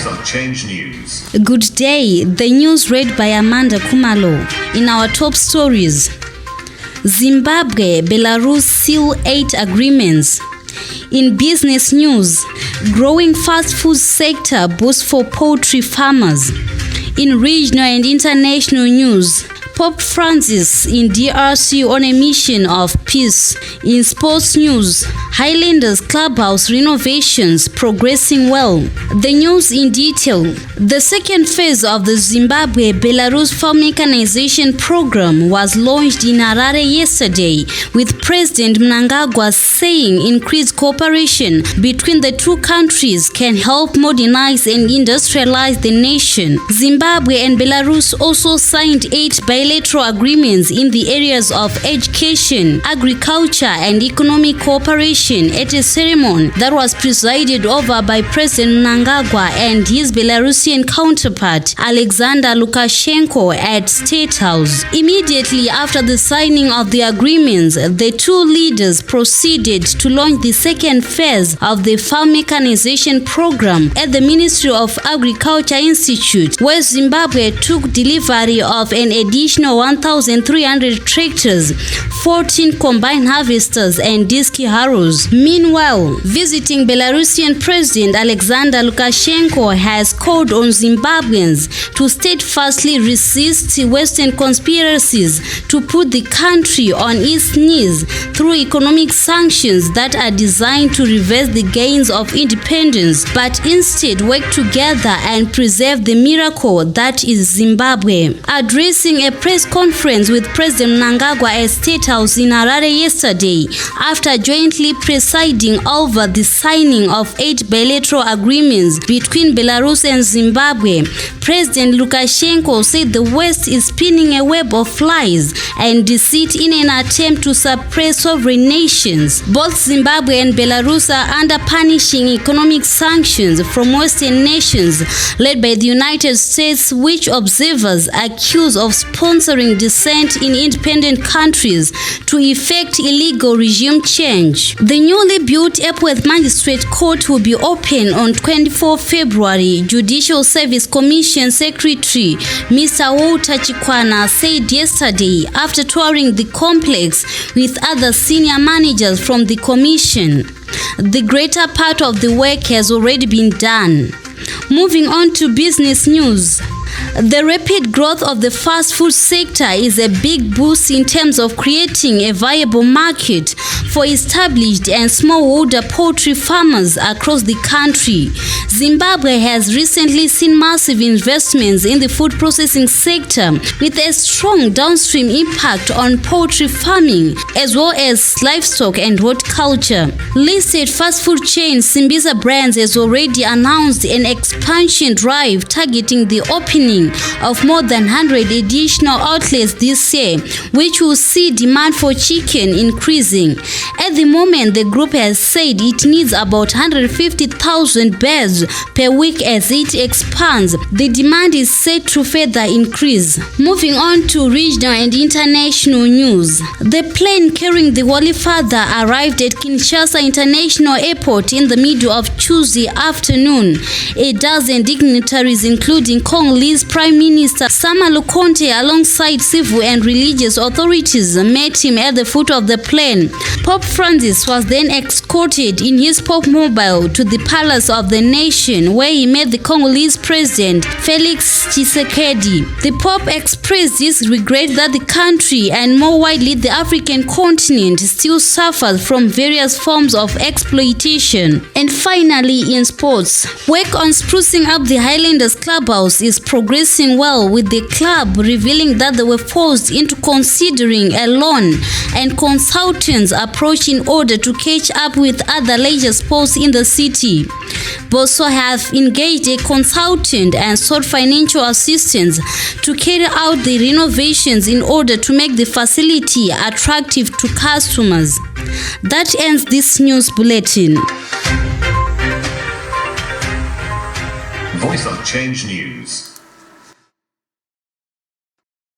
of Change News. Good day. The news read by Amanda Kumalo. In our top stories, Zimbabwe, Belarus seal 8 agreements. In business news, growing fast food sector boost for poultry farmers. In regional and international news, Pope Francis in DRC on a mission of peace. In sports news, Highlanders Clubhouse renovations progressing well. The news in detail. The second phase of the Zimbabwe-Belarus farm mechanization program was launched in Harare yesterday, with President Mnangagwa saying increased cooperation between the two countries can help modernize and industrialize the nation. Zimbabwe and Belarus also signed 8 bilateral agreements in the areas of education, agriculture, and economic cooperation at a ceremony that was presided over by President Mnangagwa and his Belarusian counterpart Alexander Lukashenko at State House. Immediately after the signing of the agreements, the two leaders proceeded to launch the second phase of the farm mechanization program at the Ministry of Agriculture Institute, where Zimbabwe took delivery of an additional 1,300 tractors, 14 combine harvesters, and disc harrows. Meanwhile, visiting Belarusian President Alexander Lukashenko has called on Zimbabweans to steadfastly resist Western conspiracies to put the country on its knees through economic sanctions that are designed to reverse the gains of independence, but instead work together and preserve the miracle that is Zimbabwe. Addressing a press conference with President Mnangagwa at State House in Harare yesterday, after jointly presiding over the signing of 8 bilateral agreements between Belarus and Zimbabwe, President Lukashenko said the West is spinning a web of lies and deceit in an attempt to suppress sovereign nations. Both Zimbabwe and Belarus are under punishing economic sanctions from Western nations led by the United States, which observers accuse of sponsoring dissent in independent countries to effect illegal regime change. The newly built Epworth Magistrate Court will be open on 24 February, Judicial Service Commission Secretary Mr. Walter Chikwana said yesterday after touring the complex with other senior managers from the Commission. The greater part of the work has already been done. Moving on to business news. The rapid growth of the fast food sector is a big boost in terms of creating a viable market for established and smallholder poultry farmers across the country. Zimbabwe has recently seen massive investments in the food processing sector with a strong downstream impact on poultry farming as well as livestock and horticulture. Listed fast food chain Simbisa Brands has already announced an expansion drive targeting the opening of more than 100 additional outlets this year, which will see demand for chicken increasing. At the moment, the group has said it needs about 150,000 birds per week as it expands. The demand is set to further increase. Moving on to regional and international news. The plane carrying the Holy Father arrived at Kinshasa International Airport in the middle of Tuesday afternoon. A dozen dignitaries, including Congolese Prime Minister Sama Lukonde, alongside civil and religious authorities, met him at the foot of the plane. Pope Francis was then escorted in his Pope Mobile to the Palace of the Nation, where he met the Congolese President Felix Tshisekedi. The Pope expressed his regret that the country, and more widely the African continent, still suffers from various forms of exploitation. And finally, in sports, work on sprucing up the Highlanders Clubhouse is progressing well, with the club revealing that they were forced into considering a loan and consultants approach in order to catch up with other leisure sports in the city. Boso have engaged a consultant and sought financial assistance to carry out the renovations in order to make the facility attractive to customers. That ends this news bulletin. Voice of Change News.